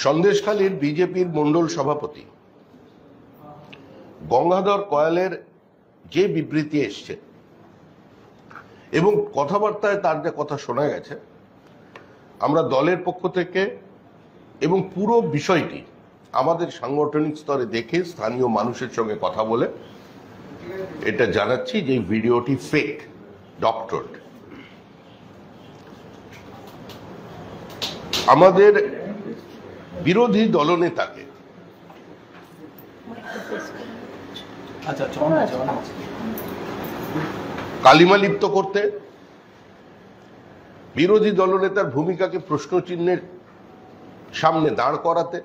সন্দেশখালীর বিজেপির মণ্ডল সভাপতি গঙ্গাধর কয়ালের যে বিবৃতি এসছে এবং কথাবার্তায় তার যে কথা শোনা গেছে, আমরা দলের পক্ষ থেকে এবং পুরো বিষয়টি আমাদের সাংগঠনিক স্তরে দেখে স্থানীয় মানুষের সঙ্গে কথা বলে এটা জানাচ্ছি যে ভিডিওটি ফেক, ডক্টরড। আমাদের বিরোধী দলনেতাকে কালিমা লিপ্ত করতে, বিরোধী দলনেতার ভূমিকাকে প্রশ্নচিহ্নের সামনে দাঁড় করাতে,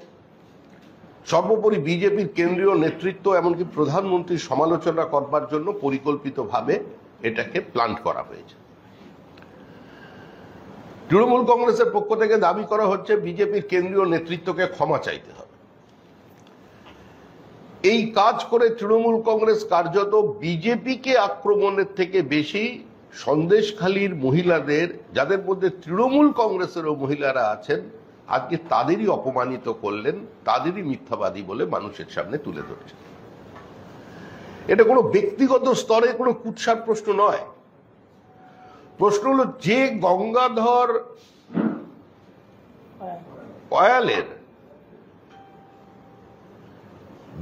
সর্বোপরি বিজেপির কেন্দ্রীয় নেতৃত্ব এমনকি প্রধানমন্ত্রীর সমালোচনা করবার জন্য পরিকল্পিতভাবে এটাকে প্ল্যান করা হয়েছে। তৃণমূল কংগ্রেসের পক্ষ থেকে দাবি করা হচ্ছে বিজেপির কেন্দ্রীয় নেতৃত্বকে ক্ষমা চাইতে হবে। এই কাজ করে তৃণমূল কংগ্রেস কার্যত বিজেপিকে আক্রমণের থেকে বেশি সন্দেশখালীর মহিলাদের, যাদের মধ্যে তৃণমূল কংগ্রেসেরও মহিলারা আছেন, আজকে তাদেরই অপমানিত করলেন, তাদেরই মিথ্যাবাদী বলে মানুষের সামনে তুলে ধরছেন। এটা কোনো ব্যক্তিগত স্তরে কোনো কুৎসার প্রশ্ন নয়। প্রশ্ন হলো, যে গঙ্গাধর কয়ালের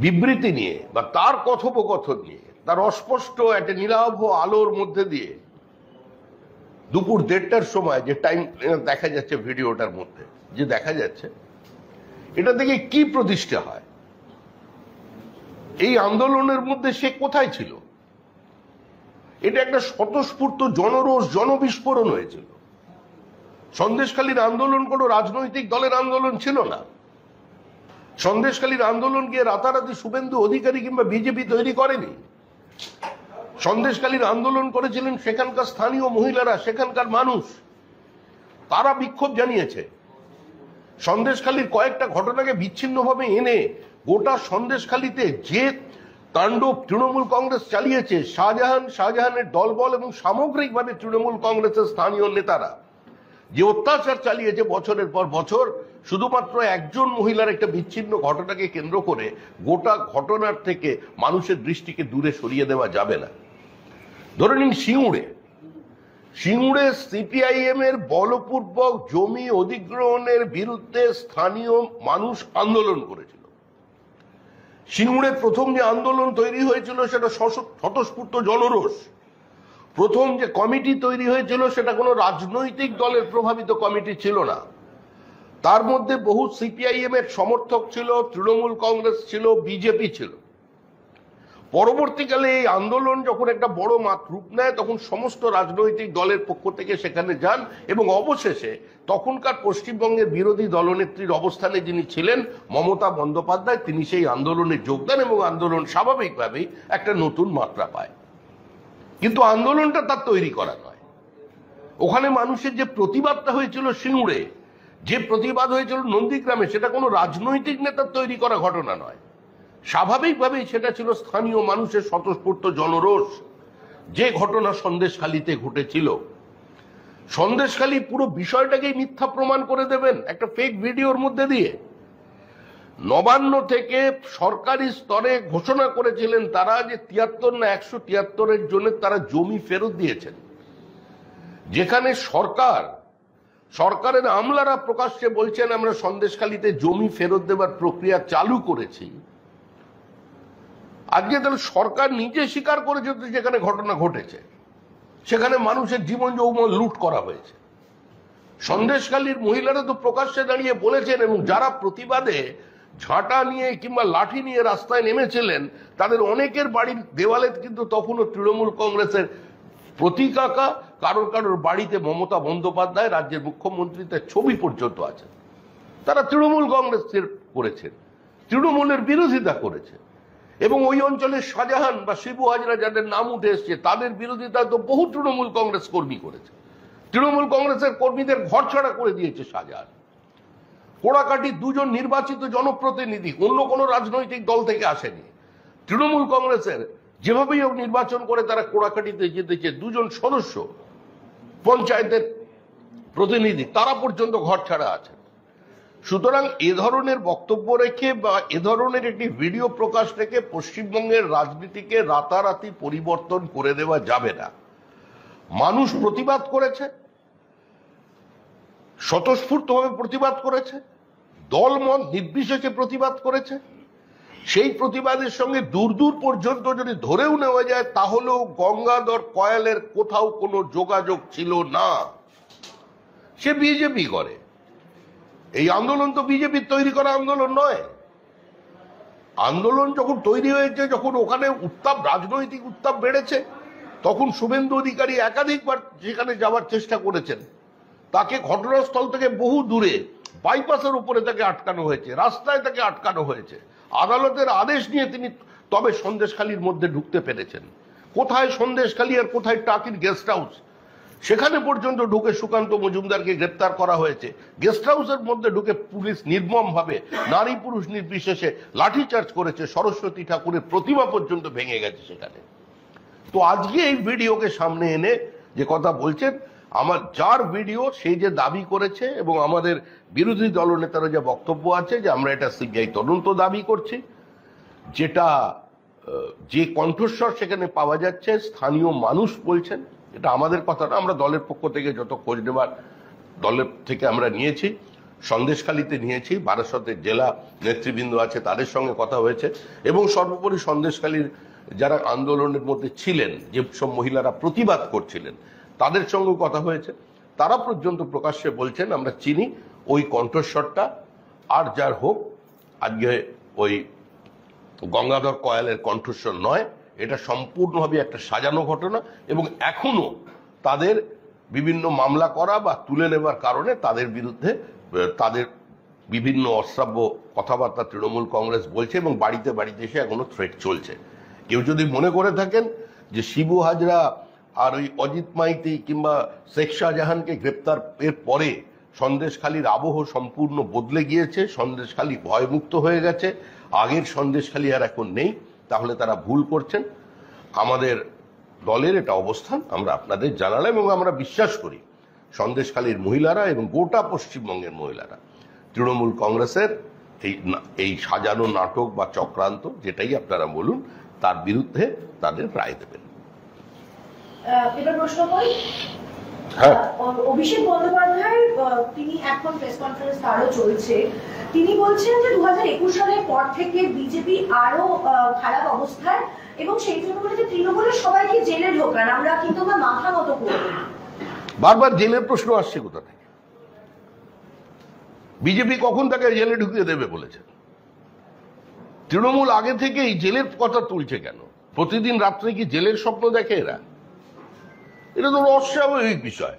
বিবৃতি নিয়ে বা তার কথোপকথন নিয়ে, তার অস্পষ্ট একটা নীলাভ আলোর মধ্যে দিয়ে দুপুর 1:30টার সময় যে টাইম দেখা যাচ্ছে, ভিডিওটার মধ্যে যে দেখা যাচ্ছে, এটা থেকে কি প্রতিষ্ঠা হয়? এই আন্দোলনের মধ্যে সে কোথায় ছিল? এটা একটা স্বতঃস্ফূর্ত জনরোষ, জনবিস্ফোরণ হয়েছিল। সন্দেশখালীর আন্দোলন কোনো রাজনৈতিক দলের আন্দোলন ছিল না। সন্দেশখালীর আন্দোলন গিয়ে রাতারাতি শুভেন্দু অধিকারী কিংবা বিজেপি তৈরি করেনি। সন্দেশখালীর আন্দোলন করেছিলেন সেখানকার স্থানীয় মহিলারা, সেখানকার মানুষ। তারা বিক্ষোভ জানিয়েছে। সন্দেশখালীর কয়েকটা ঘটনাকে বিচ্ছিন্নভাবে এনে গোটা সন্দেশখালীতে যে তাণ্ডব তৃণমূল কংগ্রেস চালিয়েছে, শাহজাহানের দলবল এবং সামগ্রিকভাবে তৃণমূল কংগ্রেসের স্থানীয় নেতারা যে অত্যাচার চালিয়েছে বছরের পর বছর, শুধুমাত্র একজন মহিলার একটা বিচ্ছিন্ন ঘটনাকে কেন্দ্র করে গোটা ঘটনার থেকে মানুষের দৃষ্টিকে দূরে সরিয়ে দেওয়া যাবে না। ধরে নিন সিঙ্গুরে সিপিআইএম এর বলপূর্বক জমি অধিগ্রহণের বিরুদ্ধে স্থানীয় মানুষ আন্দোলন করেছিল। সিঙ্গুরে প্রথম যে আন্দোলন তৈরি হয়েছিল সেটা স্বতঃস্ফূর্ত জনরোষ। প্রথম যে কমিটি তৈরি হয়েছিল সেটা কোনো রাজনৈতিক দলের প্রভাবিত কমিটি ছিল না। তার মধ্যে বহু সিপিআইএম এর সমর্থক ছিল, তৃণমূল কংগ্রেস ছিল, বিজেপি ছিল। পরবর্তীকালে এই আন্দোলন যখন একটা বড় রূপ নেয়, তখন সমস্ত রাজনৈতিক দলের পক্ষ থেকে সেখানে যান এবং অবশেষে তখনকার পশ্চিমবঙ্গের বিরোধী দলনেত্রীর অবস্থানে যিনি ছিলেন, মমতা বন্দ্যোপাধ্যায়, তিনি সেই আন্দোলনে যোগদান এবং আন্দোলন স্বাভাবিকভাবেই একটা নতুন মাত্রা পায়। কিন্তু আন্দোলনটা তার তৈরি করা নয়। ওখানে মানুষের যে প্রতিবাদটা হয়েছিল সিঙ্গুরে, যে প্রতিবাদ হয়েছিল নন্দীগ্রামে, সেটা কোনো রাজনৈতিক নেতার তৈরি করা ঘটনা নয়। স্বাভাবিকভাবেই সেটা ছিল স্থানীয় মানুষের স্বতঃস্ফূর্ত জনরোষ, যে ঘটনা সন্দেশখালীতে ঘটেছিল। সন্দেশখালী পুরো বিষয়টাকেই মিথ্যা প্রমাণ করে দেবেন একটা ফেক ভিডিওর মধ্যে দিয়ে। নবান্ন থেকে সরকারি স্তরে ঘোষণা করেছিলেন তারা যে 73 না 173-এর জন্য তারা জমি ফেরত দিয়েছেন। যেখানে সরকারের আমলারা প্রকাশ্যে বলছেন আমরা সন্দেশখালীতে জমি ফেরত দেবার প্রক্রিয়া চালু করেছি। আজকে তাহলে সরকার নিজে স্বীকার করেছে যেখানে ঘটনা ঘটেছে সেখানে মানুষের জীবন যৌবন লুট করা হয়েছে। সন্দেশখালীর মহিলারা তো প্রকাশ্যে দাঁড়িয়ে বলেছেন, এবং যারা প্রতিবাদে ঝাঁটা নিয়ে কিংবা লাঠি নিয়ে রাস্তায় নেমেছিলেন, তাদের অনেকের বাড়ির দেওয়ালে কিন্তু তখনও তৃণমূল কংগ্রেসের প্রতীক আঁকা, কারোর বাড়িতে মমতা বন্দ্যোপাধ্যায় রাজ্যের মুখ্যমন্ত্রী তার ছবি পর্যন্ত আছে। তারা তৃণমূল কংগ্রেসের করেছেন, তৃণমূলের বিরোধিতা করেছে। এবং ওই অঞ্চলের শাহজাহান বা শিবু হাজরা যাদের নাম উঠে এসছে, তাদের বিরোধিতা তো বহু তৃণমূল কংগ্রেস কর্মী করেছে। তৃণমূল কংগ্রেসের কর্মীদের ঘরছাড়া করে দিয়েছে শাহজাহান। কোড়াকাটি 2 জন নির্বাচিত জনপ্রতিনিধি, অন্য কোনো রাজনৈতিক দল থেকে আসেনি। তৃণমূল কংগ্রেসের যেভাবেই হোক নির্বাচন করে তারা কোড়াকাটিতে জিতেছে। 2 জন সদস্য পঞ্চায়েতের প্রতিনিধি, তারা পর্যন্ত ঘরছাড়া আছেন। সুতরাং এ ধরনের বক্তব্য রেখে বা এ ধরনের একটি ভিডিও প্রকাশ রেখে পশ্চিমবঙ্গের রাজনীতিকে রাতারাতি পরিবর্তন করে দেওয়া যাবে না। মানুষ প্রতিবাদ করেছে, স্বতঃস্ফূর্তভাবে প্রতিবাদ করেছে, দলমত নির্বিশেষে প্রতিবাদ করেছে। সেই প্রতিবাদের সঙ্গে দূর দূর পর্যন্ত যদি ধরেও নেওয়া যায় তাহলেও গঙ্গাধর কয়ালের কোথাও কোনো যোগাযোগ ছিল না। সে বিজেপি করে। এই আন্দোলন তো বিজেপির তৈরি করা আন্দোলন নয়। আন্দোলন যখন তৈরি হয়েছে, যখন ওখানে উত্তাপ, রাজনৈতিক উত্তাপ বেড়েছে, তখন শুভেন্দু অধিকারী একাধিকবার সেখানে যাওয়ার চেষ্টা করেছেন। তাকে ঘটনাস্থল থেকে বহু দূরে বাইপাসের উপরে তাকে আটকানো হয়েছে, রাস্তায় তাকে আটকানো হয়েছে। আদালতের আদেশ নিয়ে তিনি তবে সন্দেশখালীর মধ্যে ঢুকতে পেরেছেন। কোথায় সন্দেশখালী আর কোথায় টাকির গেস্ট হাউস, সেখানে পর্যন্ত ঢুকে সুকান্ত মজুমদারকে গ্রেপ্তার করা হয়েছে। গেস্ট হাউসের মধ্যে ঢুকে পুলিশ নির্মমভাবে নারী পুরুষ নির্বিশেষে লাঠিচার্জ করেছে, সরস্বতী ঠাকুরের প্রতিমা পর্যন্ত ভেঙে গেছে সেখানে। তো আজকে এই ভিডিওকে সামনে এনে যে কথা বলছেন, আমার যার ভিডিও সেই যে দাবি করেছে এবং আমাদের বিরোধী দলনেতারা যে বক্তব্য আছে যে আমরা এটা সিবিআই তদন্ত দাবি করছি, যেটা যে কণ্ঠস্বর সেখানে পাওয়া যাচ্ছে স্থানীয় মানুষ বলছেন, এটা আমাদের কথা না। আমরা দলের পক্ষ থেকে যত খোঁজ নেবার দলের থেকে আমরা নিয়েছি, সন্দেশখালীতে নিয়েছি, বারাসতের জেলা নেতৃবৃন্দ আছে তাদের সঙ্গে কথা হয়েছে, এবং সর্বোপরি সন্দেশখালীর যারা আন্দোলনের মধ্যে ছিলেন, যেসব মহিলারা প্রতিবাদ করছিলেন তাদের সঙ্গে কথা হয়েছে। তারা পর্যন্ত প্রকাশ্যে বলছেন আমরা চিনি ওই কণ্ঠস্বরটা, আর যার হোক আজকে ওই গঙ্গাধর কয়ালের কণ্ঠস্বর নয়। এটা সম্পূর্ণভাবে একটা সাজানো ঘটনা, এবং এখনো তাদের বিভিন্ন মামলা করা বা তুলে নেবার কারণে তাদের বিরুদ্ধে তাদের বিভিন্ন অশ্রাব্য কথাবার্তা তৃণমূল কংগ্রেস বলছে, এবং বাড়িতে বাড়িতে এসে এখনো থ্রেট চলছে। কেউ যদি মনে করে থাকেন যে শিবু হাজরা আর ওই অজিত মাইতি কিংবা শেখ শাহজাহানকে গ্রেপ্তার এর পরে সন্দেশখালীর আবহ সম্পূর্ণ বদলে গিয়েছে, সন্দেশখালী ভয়মুক্ত হয়ে গেছে, আগের সন্দেশখালী আর এখন নেই, তাহলে তারা ভুল করছেন। আমাদের দলের এটা অবস্থান আমরা আপনাদের জানালাম, এবং আমরা বিশ্বাস করি সন্দেশখালীর মহিলারা এবং গোটা পশ্চিমবঙ্গের মহিলারা তৃণমূল কংগ্রেসের এই সাজানো নাটক বা চক্রান্ত, যেটাই আপনারা বলুন, তার বিরুদ্ধে তাদের রায় দেবেন। এবার প্রশ্ন করি, অভিষেক বন্দ্যোপাধ্যায় তিনি এখন প্রেস কনফারেন্স তারও চলছে, তিনি বলছেন যে 2021 সালের পর থেকে বিজেপি আরো খারাপ অবস্থায়, এবং সেই জন্য বলে যে তৃণমূলের সবাইকে জেলে ঢোকান, আমরা কিন্তু মাথা মতো করব। বারবার জেলের প্রশ্ন আসছে কোথা থেকে? বিজেপি কখন তাকে জেলে ঢুকিয়ে দেবে বলেছে? তৃণমূল আগে থেকেই জেলের কথা তুলছে কেন? প্রতিদিন রাত্রে কি জেলের স্বপ্ন দেখে এরা? এটা তো অস্বাভাবিক বিষয়।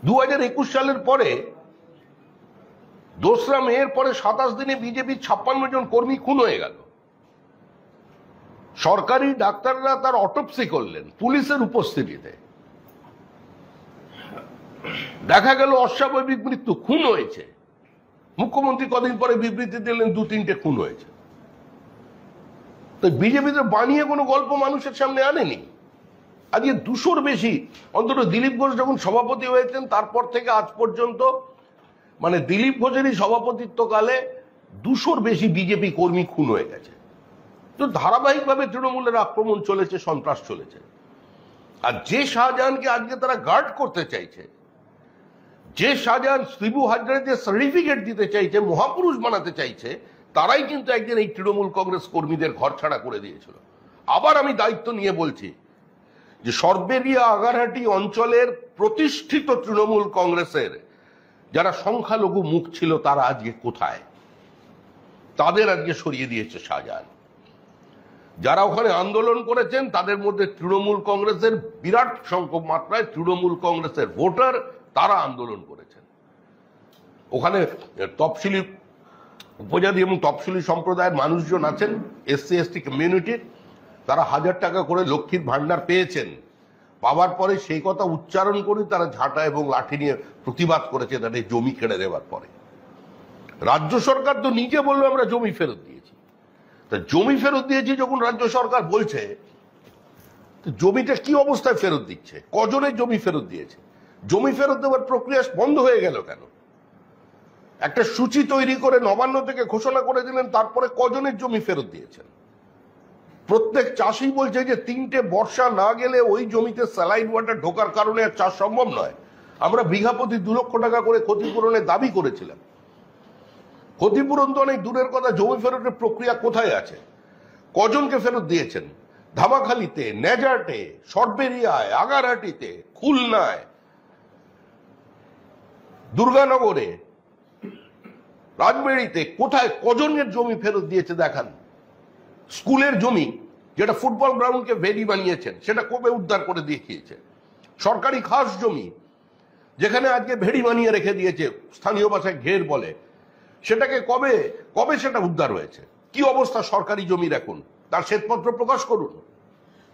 2021 সালের পরে 2রা মের পরে 27 দিনে বিজেপির 56 জন কর্মী খুন হয়ে গেল। সরকারি ডাক্তাররা তার অটোপসি করলেন পুলিশের উপস্থিতিতে, দেখা গেল অস্বাভাবিক মৃত্যু, খুন হয়েছে। মুখ্যমন্ত্রী কদিন পরে বিবৃতি দিলেন 2-3টে খুন হয়েছে। তো বিজেপি তো বানিয়ে কোনো গল্প মানুষের সামনে আনেনি। আজকে 200-র বেশি, অন্তত দিলীপ ঘোষ যখন সভাপতি হয়েছেন তারপর থেকে আজ পর্যন্ত, মানে দিলীপ ঘোষেরই সভাপতিত্বকালে 200-র বেশি বিজেপি কর্মী খুন হয়ে গেছে। তো ধারাবাহিকভাবে তৃণমূলের আক্রমণ চলেছে, সন্ত্রাস চলেছে। আর যে শাহজাহানকে আজকে তারা গার্ড করতে চাইছে, যে শাহজাহান শিবু হাজরা যে সার্টিফিকেট দিতে চাইছে, মহাপুরুষ বানাতে চাইছে, তারাই কিন্তু একদিন এই তৃণমূল কংগ্রেস কর্মীদের ঘর ছাড়া করে দিয়েছিল। আবার আমি দায়িত্ব নিয়ে বলছি যে সর্বেরিয়া আগারহাটি অঞ্চলের প্রতিষ্ঠিত তৃণমূল কংগ্রেসের যারা সংখ্যালঘু মুখ ছিল তারা আজকে কোথায়? তাদের আজকে সরিয়ে দিয়েছে শাহজাহান। যারা ওখানে আন্দোলন করেছেন তাদের মধ্যে তৃণমূল কংগ্রেসের বিরাট সংখ্যক মাত্রায় তৃণমূল কংগ্রেসের ভোটার, তারা আন্দোলন করেছেন। ওখানে তফসিলি উপজাতি এবং তফসিলি সম্প্রদায়ের মানুষজন আছেন, এসসি এসটি কমিউনিটির, তারা 1000 টাকা করে লক্ষ্মীর ভান্ডার পেয়েছেন। পাওয়ার পরে সেই কথা উচ্চারণ করে তারা ঝাঁটা এবং লাঠি নিয়ে প্রতিবাদ করেছে তাদের জমি কেড়ে দেওয়ার পরে। রাজ্য সরকার তো নিজে বললো আমরা জমি ফেরত দিয়েছি। তা জমি ফেরত দিয়েছি যখন রাজ্য সরকার বলছে, জমিটা কি অবস্থায় ফেরত দিচ্ছে? কজনের জমি ফেরত দিয়েছে? জমি ফেরত দেওয়ার প্রক্রিয়া বন্ধ হয়ে গেল কেন? একটা সূচি তৈরি করে নবান্ন থেকে ঘোষণা করে দিলেন, তারপরে কজনের জমি ফেরত দিয়েছেন? প্রত্যেক চাষি বলছে যে 3টে বর্ষা না গেলে ওই জমিতে স্যালাইন ওয়াটার ঢোকার কারণে আর চাষ সম্ভব নয়। আমরা বিঘা প্রতি 2 লক্ষ টাকা করে ক্ষতিপূরণের দাবি করেছিলাম। ক্ষতিপূরণ তো অনেক দূরের কথা, জমি ফেরতের প্রক্রিয়া কোথায় আছে? কজনকে ফেরত দিয়েছেন? ধামাখালীতে, নেজারটে, সরবেরিয়ায়, আগারহাটিতে, খুলনায়, দুর্গানগরে, রাজবাড়িতে কোথায় কজনের জমি ফেরত দিয়েছে দেখান। স্কুলের জমি যেটা ফুটবল গ্রাউন্ডকে ভেরি বানিয়েছেন সেটা কবে উদ্ধার করে দেখিয়েছে? সরকারি খাস জমি যেখানে আজকে ভেড়ি বানিয়ে রেখে দিয়েছে, স্থানীয় ভাষায় ঘের বলে, সেটাকে কবে কবে সেটা উদ্ধার হয়েছে? কি অবস্থা সরকারি জমির এখন? তার শ্বেতপত্র প্রকাশ করুন।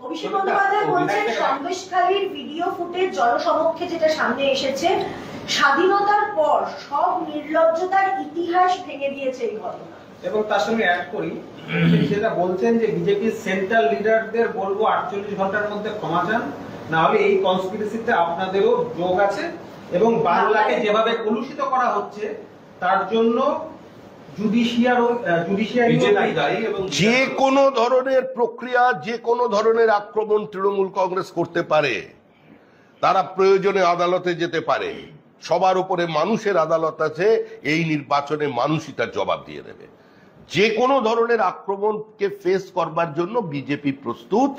অভিষেক বন্দ্যোপাধ্যায় বলছেন সন্দেশখালীর ভিডিও ফুটেজ জনসমক্ষে যেটা সামনে এসেছে, স্বাধীনতার পর সব নির্লজ্জতার ইতিহাস ভেঙে দিয়েছে এই ঘটনা। এবং তার সঙ্গে অ্যাড করি, সেটা বলছেন যে বিজেপির সেন্ট্রাল লিডারদের বলবো 48 ঘন্টার মধ্যে ক্ষমা চান, না হলে এই কনস্পিরেসিতে আপনাদেরও যোগ আছে, এবং বাংলাকে যেভাবে কলুষিত করা হচ্ছে তার জন্য জুডিশিয়ারি দায়ী। এবং যে কোনো ধরনের প্রক্রিয়া, যে কোনো ধরনের আক্রমণ তৃণমূল কংগ্রেস করতে পারে, তারা প্রয়োজনে আদালতে যেতে পারে। সবার উপরে মানুষের আদালত আছে, এই নির্বাচনে মানুষই তার জবাব দিয়ে দেবে। যে কোনো ধরনের আক্রমণকে ফেস করবার জন্য বিজেপি প্রস্তুত।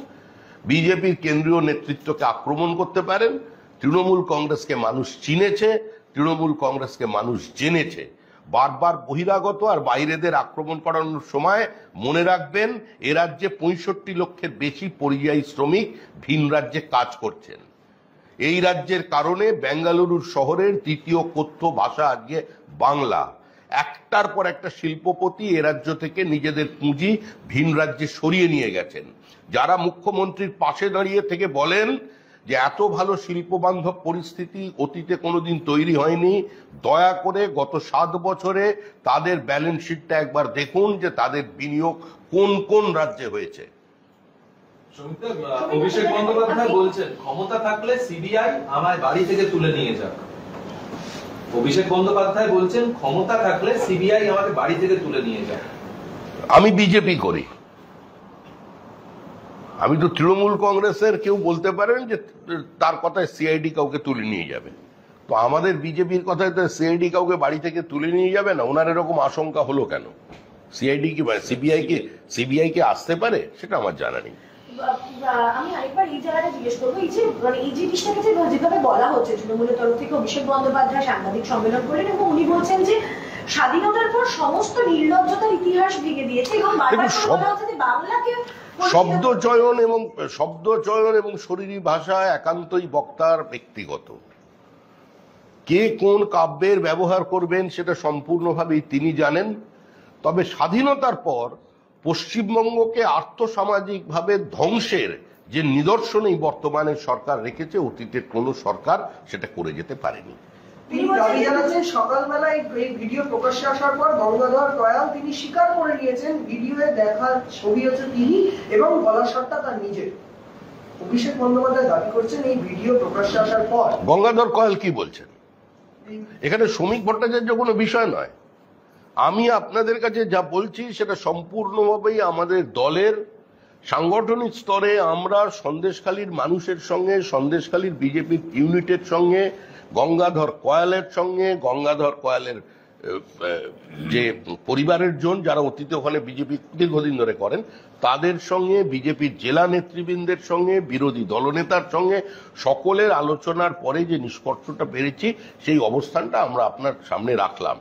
বিজেপির কেন্দ্রীয় নেতৃত্বকে আক্রমণ করতে পারেন। তৃণমূল কংগ্রেসকে মানুষ চিনেছে, তৃণমূল কংগ্রেসকে মানুষ জেনেছে। বারবার বহিরাগত আর বাইরেদের আক্রমণ করানোর সময় মনে রাখবেন, এ রাজ্যে 65 লক্ষের বেশি পরিযায়ী শ্রমিক ভিন রাজ্যে কাজ করছেন। এই রাজ্যের কারণে বেঙ্গালুরুর শহরের 3য় কথ্য ভাষা আজকে বাংলা। একটার পর একটা শিল্পপতি এ রাজ্য থেকে নিজেদের পুঁজি ভিন রাজ্যে সরিয়ে নিয়ে গেছেন। যারা মুখ্যমন্ত্রীর পাশে দাঁড়িয়ে থেকে বলেন যে এত ভালো শিল্প বান্ধব পরিস্থিতি অতীতে কোনোদিন তৈরি হয়নি, দয়া করে গত 7 বছরে তাদের ব্যালেন্স শিটটা একবার দেখুন যে তাদের বিনিয়োগ কোন কোন রাজ্যে হয়েছে। অভিষেক বন্দ্যোপাধ্যায় বলছেন ক্ষমতা থাকলে সিবিআই আমায় বাড়ি থেকে তুলে নিয়ে যাক। অভিষেক বন্দ্যোপাধ্যায় বলছেন ক্ষমতা থাকলে সিবিআই আমাকে বাড়ি থেকে তুলে নিয়ে যাক। আমি বিজেপি করি, আমি তো তৃণমূল কংগ্রেসের, কেউ বলতে পারেন যে তার কথায় সিআইডি কাউকে তুলে নিয়ে যাবে। তো আমাদের বিজেপির কথায় তো সিআইডি কাউকে বাড়ি থেকে তুলে নিয়ে যাবে না। ওনার এরকম আশঙ্কা হলো কেন? সিআইডি কি সিবিআই কি আসতে পারে সেটা আমার জানা নেই। আমি আরেকবার এই জায়গাটা জিজ্ঞেস করবো, এই যে মানে এই জিনিসটাকে যেভাবে বলা হচ্ছে তৃণমূলের তরফ থেকে, অভিষেক বন্দ্যোপাধ্যায় সাংবাদিক সম্মেলন করলেন এবং উনি বলছেন যে স্বাধীনতার পর সমস্ত নির্লজ্জতার ইতিহাস ভেঙে দিয়েছে এবং বারবার বলা হচ্ছে যে বাংলাকে শব্দচয়ন এবং শরীরী ভাষা একান্তই বক্তার ব্যক্তিগত। কে কোন কাব্যের ব্যবহার করবেন সেটা সম্পূর্ণভাবেই তিনি জানেন। তবে স্বাধীনতার পর পশ্চিমবঙ্গকে আর্থসামাজিকভাবে ধ্বংসের যে নিদর্শনই বর্তমানের সরকার রেখেছে, অতীতের কোন সরকার সেটা করে যেতে পারেনি। তিনি দাবি জানাচ্ছেন সকালবেলায় এই ভিডিও প্রকাশ্যে আসার পর গঙ্গাধর কয়াল তিনি স্বীকার করে নিয়েছেন ভিডিওয়ে দেখার ছবি হচ্ছে তিনি এবং গলার স্বরটা তার নিজের। অভিষেক বন্দ্যোপাধ্যায় দাবি করছেন এই ভিডিও প্রকাশ্যে আসার পর। গঙ্গাধর কয়াল কি বলছেন? এখানে শ্রমিক ভট্টাচার্য কোনো বিষয় নয়। আমি আপনাদের কাছে যা বলছি সেটা সম্পূর্ণভাবেই আমাদের দলের সাংগঠনিক স্তরে আমরা সন্দেশখালীর মানুষের সঙ্গে, সন্দেশখালীর বিজেপির ইউনিটের সঙ্গে, গঙ্গাধর কয়ালের সঙ্গে, গঙ্গাধর কয়ালের যে পরিবারের জন যারা অতীতে ওখানে বিজেপি দীর্ঘদিন ধরে করেন তাদের সঙ্গে, বিজেপির জেলা নেতৃবৃন্দের সঙ্গে, বিরোধী দলনেতার সঙ্গে সকলের আলোচনার পরে যে নিষ্কর্ষটা পেরেছি সেই অবস্থানটা আমরা আপনার সামনে রাখলাম।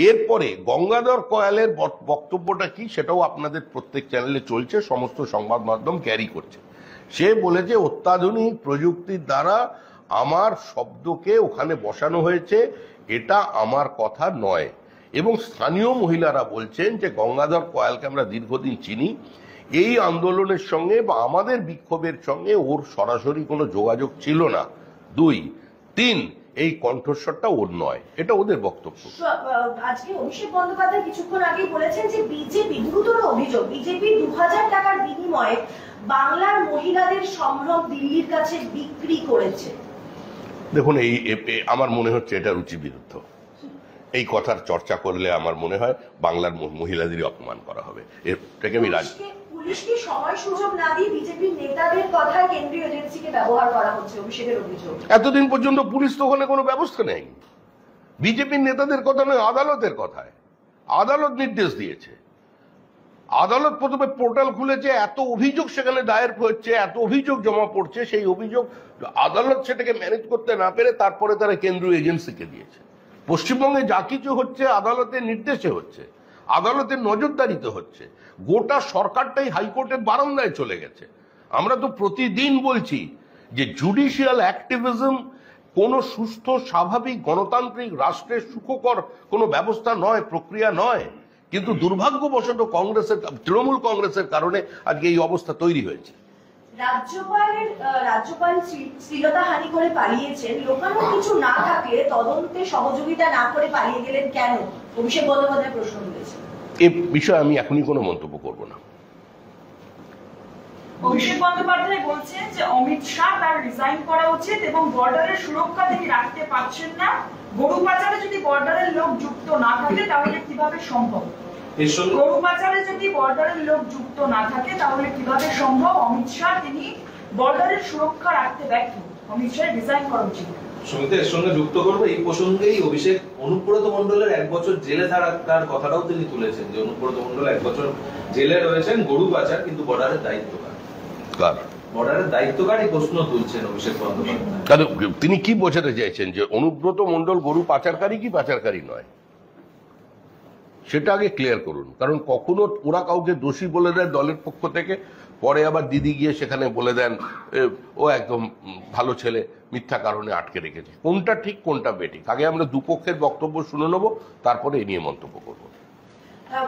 এরপরে গঙ্গাধর কয়ালের বক্তব্যটা কি সেটাও আপনাদের প্রত্যেক চ্যানেলে চলছে, সমস্ত সংবাদ মাধ্যম ক্যারি করছে। সে বলেছে অত্যাধুনিক প্রযুক্তির দ্বারা আমার শব্দকে ওখানে বসানো হয়েছে, এটা আমার কথা নয়। এবং স্থানীয় মহিলারা বলছেন যে গঙ্গাধর কয়ালকে আমরা দীর্ঘদিন চিনি, এই আন্দোলনের সঙ্গে বা আমাদের বিক্ষোভের সঙ্গে ওর সরাসরি কোনো যোগাযোগ ছিল না। 2, 3 এই কণ্ঠস্বরটা ওর নয়, এটা ওদের বক্তব্য। আজকে অভিষেক বন্দ্যোপাধ্যায় কিছুক্ষণ আগে বলেছেন যে বিজেপি, গুরুতর অভিযোগ, বিজেপি 2000 টাকার বিনিময়ে বাংলার মহিলাদের সম্ভ্রম দিল্লির কাছে বিক্রি করেছে। দেখুন, এই আমার মনে হচ্ছে এটা রুচি বিরুদ্ধ। এই কথার চর্চা করলে আমার মনে হয় বাংলার মহিলাদেরই অপমান করা হবে। এর থেকে আমি পুলিশকে সময় সুযোগ না দিয়ে বিজেপির নেতাদের কথায় কেন্দ্রীয় এজেন্সিকে ব্যবহার করা হচ্ছে, অভিষেকের অভিযোগ। এতদিন পর্যন্ত পুলিশ তো ওখানে কোনো ব্যবস্থা নেই। বিজেপির নেতাদের কথা নয়, আদালতের কথায়। আদালত নির্দেশ দিয়েছে, আদালত প্রথমে পোর্টাল খুলেছে, এত অভিযোগ সেখানে দায়ের হচ্ছে, এত অভিযোগ জমা পড়ছে, সেই অভিযোগ আদালত সেটাকে ম্যানেজ করতে না পেরে তারপরে তারা কেন্দ্রীয় এজেন্সিকে দিয়েছে। পশ্চিমবঙ্গে যা কিছু হচ্ছে আদালতের নির্দেশে হচ্ছে, আদালতের নজরদারিতে হচ্ছে। গোটা সরকারটাই হাইকোর্টের বারান্দায় চলে গেছে। আমরা তো প্রতিদিন বলছি যে জুডিশিয়াল অ্যাক্টিভিজম কোনো সুস্থ স্বাভাবিক গণতান্ত্রিক রাষ্ট্রের সুখকর কোনো ব্যবস্থা নয়, প্রক্রিয়া নয়। কিন্তু দুর্ভাগ্যবশত তৃণমূল কংগ্রেসের কারণে আজকে এই অবস্থা তৈরি হয়েছে। রাজ্যপাল শ্লীলতাহানি করে পালিয়েছেন, লোকানো কিছু না থাকলে তদন্তে সহযোগিতা না করে পালিয়ে গেলেন কেন? অভিষেক বন্দ্যোপাধ্যায় প্রশ্ন তুলেছেন। এ বিষয়ে আমি এখনই কোনো মন্তব্য করব না। অভিষেক বন্দ্যোপাধ্যায় বলছেন যে অমিত শাহ তার রিজাইন করা উচিত এবং বর্ডারের সুরক্ষা তিনি রাখতে পারছেন না। গরু পাচারে যদি বর্ডারের লোক যুক্ত না থাকে তাহলে কিভাবে সম্ভব? গরু পাচারে যদি বর্ডারের লোক যুক্ত না থাকে তাহলে কিভাবে সম্ভব? অমিত শাহ তিনি বর্ডারের সুরক্ষা রাখতে ব্যর্থ, অমিত শাহ রিজাইন করা উচিত। সমিতি এর সঙ্গে যুক্ত করবো এই প্রসঙ্গেই অভিষেক অনুব্রত মণ্ডলের 1 বছর জেলে থাকার কথাটাও তিনি তুলেছেন, যে অনুব্রত মণ্ডল 1 বছর জেলে রয়েছেন গরু পাচার, কিন্তু বর্ডারের দায়িত্বকার বর্ডারের দায়িত্বকারই প্রশ্ন তুলছেন অভিষেক বন্দ্যোপাধ্যায়। তিনি কি বোঝাতে চাইছেন যে অনুব্রত মণ্ডল গরু পাচারকারী কি পাচারকারী নয়, সেটা আগে ক্লিয়ার করুন। কারণ কখনো ওরা কাউকে দোষী বলে দেয় দলের পক্ষ থেকে, পরে আবার দিদি গিয়ে সেখানে বলে দেন ও একদম ভালো ছেলে, মিথ্যা কারণে আটকে রেখেছে। কোনটা ঠিক কোনটা বেঠিক আগে আমরা দুপক্ষের বক্তব্য শুনে নেবো, তারপরে এই নিয়ে মন্তব্য করবো।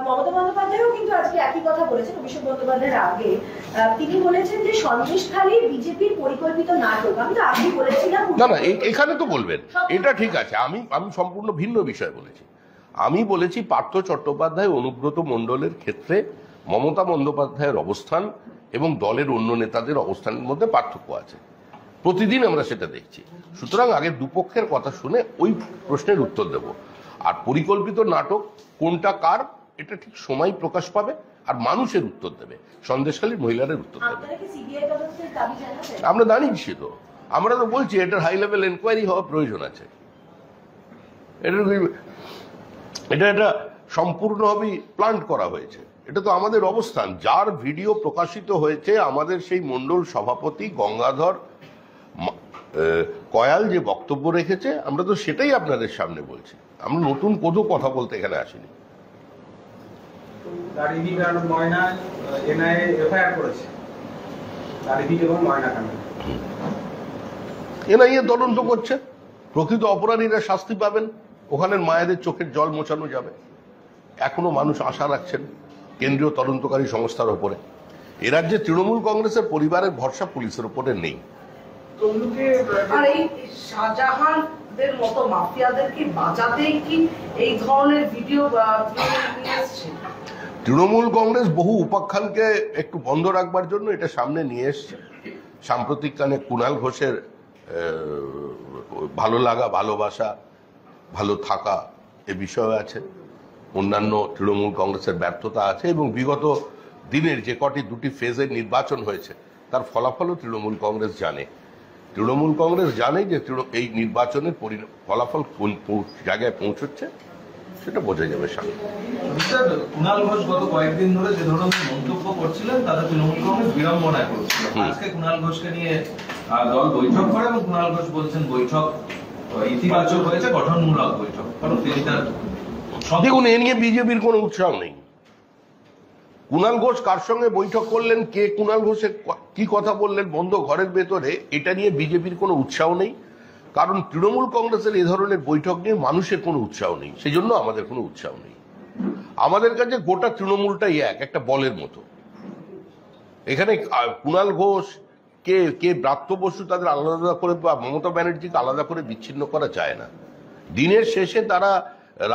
মমতা বন্দ্যোপাধ্যায়ও কিন্তু আজকে একই কথা বলেছেন অভিষেক বন্দ্যোপাধ্যায়ের আগে। তিনি বলেছেন যে সন্দেশখালী বিজেপির পরিকল্পিত নাটক। আমি তো আগেই বলেছিলাম না এখানে তো বলবেন, এটা ঠিক আছে। আমি সম্পূর্ণ ভিন্ন বিষয় বলেছি। আমি বলেছি পার্থ চট্টোপাধ্যায় অনুব্রত মণ্ডলের ক্ষেত্রে মমতা বন্দ্যোপাধ্যায়ের অবস্থান এবং দলের অন্য নেতাদের অবস্থানের মধ্যে পার্থক্য আছে, প্রতিদিন আমরা সেটা দেখছি। সুতরাং আগে দুপক্ষের কথা শুনে ওই প্রশ্নের উত্তর দেব। আর পরিকল্পিত নাটক কোনটা কার, এটা ঠিক সময় প্রকাশ পাবে, আর মানুষের উত্তর দেবে, সন্দেশখালীর মহিলাদের উত্তর দেবে। আমরা জানিয়েছি তো, আমরা তো বলছি এটার হাই লেভেল এনকোয়ারি হওয়া প্রয়োজন আছে। এটা সম্পূর্ণভাবে প্ল্যান করা হয়েছে। এটা তো আমাদের অবস্থান। যার ভিডিও প্রকাশিত হয়েছে, আমাদের সেই মণ্ডল সভাপতি গঙ্গাধর কয়াল যে বক্তব্য রেখেছে, আমরা তো সেটাই আপনাদের সামনে বলছি। আমরা নতুন কোনো কথা বলতে এখানে আসিনি। এনআইএ তদন্ত করছে, প্রকৃত অপরাধীরা শাস্তি পাবেন, ওখানের মায়েদের চোখের জল মোছানো যাবে। এখনো মানুষ আশা রাখছেন কেন্দ্রীয় তদন্তকারী সংস্থার উপরে। এ রাজ্যে তৃণমূল কংগ্রেসের পরিবারের ভরসা পুলিশের উপরে নেই। শাহজাহানদের মতো মাফিয়াদেরকে বাঁচাতেই কি এই ধরনের ভিডিও তৃণমূল কংগ্রেস বহু উপাখ্যানকে একটু বন্ধ রাখবার জন্য এটা সামনে নিয়ে এসছে। সাম্প্রতিককালে কুণাল ঘোষের ভালো লাগা, ভালোবাসা, ভালো থাকা এ বিষয় আছে, অন্যান্য তৃণমূল কংগ্রেসের ব্যর্থতা আছে, এবং বিগত দিনের যে কটি দুটি ফেজের নির্বাচন হয়েছে তার ফলাফলও তৃণমূল কংগ্রেস জানে। তৃণমূল কংগ্রেস জানে যে এই নির্বাচনের ফলাফল কোন জায়গায় পৌঁছচ্ছে, সেটা বোঝা যাবে সামনে। কুণাল ঘোষ গত কয়েকদিন ধরে যে ধরনের মন্তব্য করছিলেন তাতে তৃণমূল কংগ্রেস বিড়ম্বনায় পড়ছিল। আজকে কুণাল ঘোষকে নিয়ে দল বৈঠক করে এবং কুণাল ঘোষ বলছেন বৈঠক ইতিবাচক হয়েছে, গঠনমূলক বৈঠক। কারণ তিনি তার দেখুন, এ নিয়ে বিজেপির কোনো উৎসাহ নেই। কুণাল ঘোষ কার সঙ্গে বৈঠক করলেন, কে কুণাল ঘোষের কি কথা বললেন বন্ধ ঘরের ভেতরে, এটা নিয়ে বিজেপির কোনো উৎসাহ নেই। কারণ তৃণমূল কংগ্রেসের এই ধরনের বৈঠক নিয়ে মানুষের কোনো উৎসাহ নেই, সেই জন্য আমাদের কোনো উৎসাহ নেই। আমাদের কাছে গোটা তৃণমূলটাই একটা বলের মতো। এখানে কুণাল ঘোষ কে ব্রাত্য বসু তাদের আলাদা করে, বা মমতা ব্যানার্জিকে আলাদা করে বিচ্ছিন্ন করা যায় না। দিনের শেষে তারা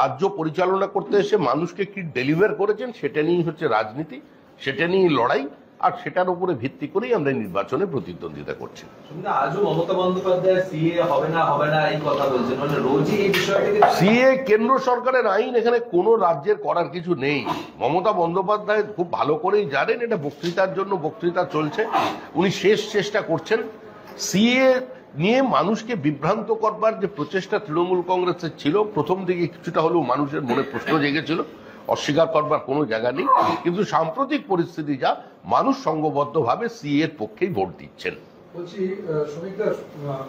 রাজ্য পরিচালনা করতে এসে মানুষকে কি ডেলিভার করেছেন সেটা নিয়েই হচ্ছে রাজনীতি, সেটা নিয়ে লড়াই। আর সেটার উপরে ভিত্তি করেই আমরা নির্বাচনে প্রতিদ্বন্দ্বিতা করছি। আজও মমতা বন্দ্যোপাধ্যায় সিএ হবে না এই কথা বলছেন, মানে রোজই এই বিষয়টাকে সিএ কেন্দ্র সরকারের আইন, এখানে কোনো রাজ্যের করার কিছু নেই। মমতা বন্দ্যোপাধ্যায় খুব ভালো করেই জানেন এটা বক্তৃতার জন্য বক্তৃতা চলছে, উনি শেষ চেষ্টা করছেন। সিএ নিয়ে মানুষকে বিভ্রান্ত করবার যে প্রচেষ্টা তৃণমূল কংগ্রেসের ছিল, প্রথম দিকে কিছুটা হলেও মানুষের মনে প্রশ্ন জেগেছিল, অস্বীকার করবার কোনো জায়গা নেই, কিন্তু সাম্প্রতিক পরিস্থিতি যা, মানুষ সংঘবদ্ধভাবে সিএ এর পক্ষেই ভোট দিচ্ছেন। বলছি শ্রমিকদা,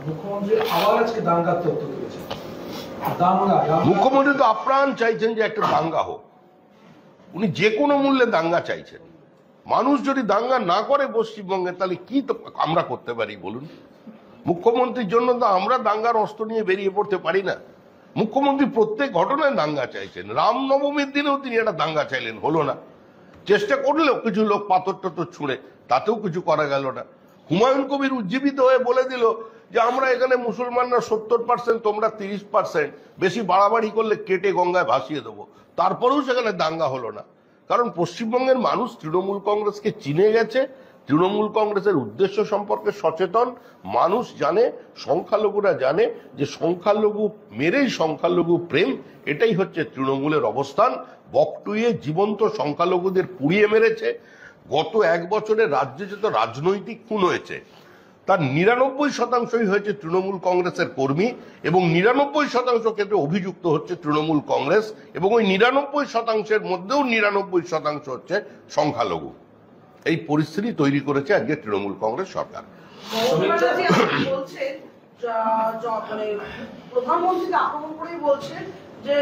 মুখ্যমন্ত্রী আবার আজকে দাঙ্গার তথ্য তুলেছেন। মুখ্যমন্ত্রী তো আপ্রাণ চাইছেন যে একটা দাঙ্গা হোক, উনি যে কোনো মূল্যে দাঙ্গা চাইছেন। মানুষ যদি দাঙ্গা না করে পশ্চিমবঙ্গে, তাহলে কি তো আমরা করতে পারি বলুন? মুখ্যমন্ত্রীর জন্য তো আমরা দাঙ্গার অস্ত্র নিয়ে বেরিয়ে পড়তে পারি না। মুখ্যমন্ত্রী প্রত্যেক ঘটনায় দাঙ্গা চাইছেন, রামনবমীর দিনেও তিনি একটা দাঙ্গা চাইলেন, হলো না। চেষ্টা করলেও কিছু লোক পাথর টাথর ছুঁড়ে, তাতেও কিছু করা গেল না। হুমায়ুন কবির উজ্জীবিত হয়ে বলে দিল যে আমরা এখানে মুসলমানরা 70%, তোমরা 30%, বেশি বাড়াবাড়ি করলে কেটে গঙ্গায় ভাসিয়ে দেবো, তারপরেও সেখানে দাঙ্গা হলো না। কারণ পশ্চিমবঙ্গের মানুষ তৃণমূল কংগ্রেসকে চিনে গেছে, তৃণমূল কংগ্রেসের উদ্দেশ্য সম্পর্কে সচেতন। মানুষ জানে, সংখ্যালঘুরা জানে যে সংখ্যালঘু মেরেই সংখ্যালঘু প্রেম, এটাই হচ্ছে তৃণমূলের অবস্থান। বকটুইয়ে জীবন্ত সংখ্যালঘুদের পুড়িয়ে মেরেছে। গত 1 বছরে রাজ্যে যত রাজনৈতিক খুন হয়েছে তার 99%ই হয়েছে তৃণমূল কংগ্রেসের কর্মী, এবং 99% ক্ষেত্রে অভিযুক্ত হচ্ছে তৃণমূল কংগ্রেস, এবং ওই 99%-এর মধ্যেও 99% হচ্ছে সংখ্যালঘু। এই পরিস্থিতি তৈরি করেছে আজকে তৃণমূল কংগ্রেস সরকার। প্রধানমন্ত্রীকে আক্রমণ করেই বলছেন যে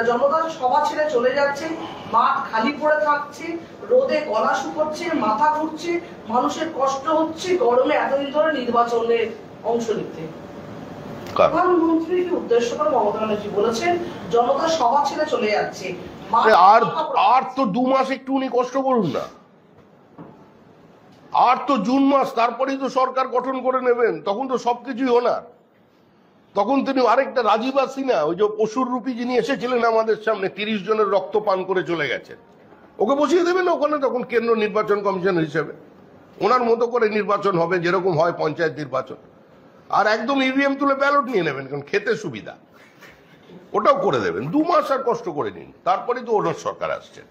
জনতা সভা ছেড়ে চলে যাচ্ছে, মাঠ খালি পড়ে থাকছে, রোদে গলা শুকোচ্ছে, মাথা ঘুরছে, মানুষের কষ্ট হচ্ছে গরমে এতদিন ধরে নির্বাচনে অংশ নিতে। প্রধানমন্ত্রীকে উদ্দেশ্য করে মমতা ব্যানার্জি বলেছেন জনতা সভা ছেড়ে চলে যাচ্ছে। আর তো 2 মাস একটু উনি কষ্ট করুন না, আর তো জুন মাস, তারপরেই তো সরকার গঠন করে নেবেন, তখন তো সবকিছুই ওনার। তখন তিনি আরেকটা রাজীব সিনহা, ওই যে পশুর রূপী যিনি এসেছিলেন আমাদের সামনে, 30 জনের রক্ত পান করে চলে গেছেন, ওকে বসিয়ে দেবেন ওখানে তখন কেন্দ্র নির্বাচন কমিশনার হিসেবে। ওনার মতো করে নির্বাচন হবে যেরকম হয় পঞ্চায়েত নির্বাচন, আর একদম ইভিএম তুলে ব্যালট নিয়ে নেবেন, কারণ খেতে সুবিধা, ওটাও করে দেবেন। 2 মাস আর কষ্ট করে নিন, তারপরে তো ওনার সরকার আসছে।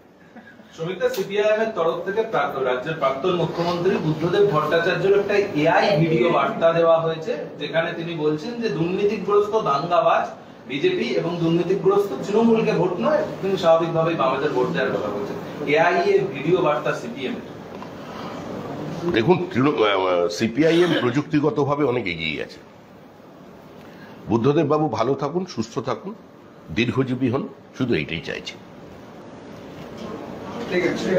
শ্রমিকদা, সিপিআইএম এর তরফ থেকে রাজ্যের প্রাক্তন মুখ্যমন্ত্রী বুদ্ধদেব ভট্টাচার্যের একটা এআই ভিডিও বার্তা দেওয়া হয়েছে, যেখানে তিনি বলছেন যে দুর্নীতিগ্রস্ত দাঙ্গাবাজ বিজেপি এবং দুর্নীতিগ্রস্ত তৃণমূলকে ভোট নয়, তিনি স্বাভাবিকভাবেই বামেদের ভোট দেওয়ার কথা বলছেন। এআই এর ভিডিও বার্তা সিপিএম এর। দেখুন, সিপিআইএম প্রযুক্তিগতভাবে অনেক এগিয়ে গেছে। বুদ্ধদেব বাবু ভালো থাকুন, সুস্থ থাকুন, দীর্ঘজীবী হন, শুধু এইটাই চাইছি। ঠিক আছে।